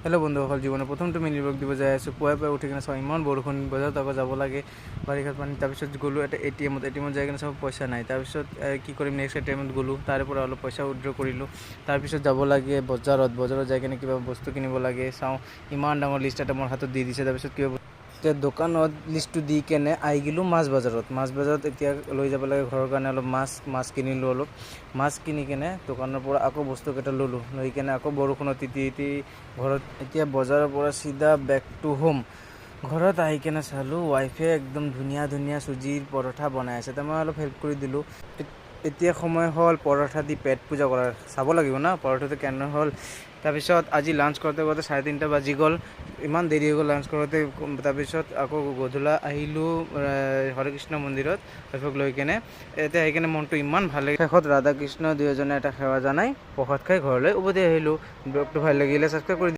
Hello' বন্ধুসকল, জীৱনৰ প্ৰথমটো মিনি ব্লগ দিব যাই আছোঁ। পুৱাই উঠি কিনে চাওঁ ইমান বৰষুণ, বজাৰত আকৌ যাব লাগে, বাৰিষাত পানী। তাৰপিছত গ'লোঁ এটা এটিএমত যাই কিনে চাওঁ পইচা নাই। তাৰপিছত কি কৰিম, নেক্সট এটিএমত গ'লোঁ, তাৰে পৰা অলপ পইচা উইথড্ৰ কৰিলোঁ। তাৰপিছত যাব লাগে বজাৰত যাই কিনে কিবা বস্তু কিনিব লাগে। চাওঁ ইমান ডাঙৰ লিষ্ট এটা মোৰ হাতত দি দিছে। তাৰপিছত কিবা এতিয়া দোকানত লিষ্টটো দি কেনে আহি গ'লোঁ মাছ বজাৰত এতিয়া লৈ যাব লাগে ঘৰৰ কাৰণে অলপ মাছ কিনিলোঁ। মাছ কিনি কেনে দোকানৰ পৰা আকৌ বস্তুকেইটা ল'লোঁ, লৈ কেনে আকৌ বৰষুণত তিতি ঘৰত এতিয়া বজাৰৰ পৰা চিধা বেক টু হোম। ঘৰত আহি কেনে চালোঁ ৱাইফে একদম ধুনীয়া চুজিৰ পৰঠা বনাই আছে। তো মই অলপ হেল্প কৰি দিলোঁ। এতিয়া সময় হ'ল পৰঠা দি পেট পূজা কৰাৰ। চাব লাগিব না পৰঠাটো কেনে হ'ল। তাৰপিছত আজি লাঞ্চ কৰোঁতে 3:30 বাজি গ'ল, ইমান দেৰি হৈ গ'ল লাঞ্চ কৰোঁতে। তাৰপিছত আকৌ গধূলা আহিলোঁ হৰে কৃষ্ণ মন্দিৰত ৱাইফক লৈ কেনে। এতিয়া আহি কেনে মনটো ইমান ভাল লাগে। শেষত ৰাধা কৃষ্ণ দুয়োজনে এটা সেৱা জনাই প্ৰসাদ খাই ঘৰলৈ উভতি আহিলোঁ। ব্লগটো ভাল লাগিলে ছাবস্ক্ৰাইব কৰি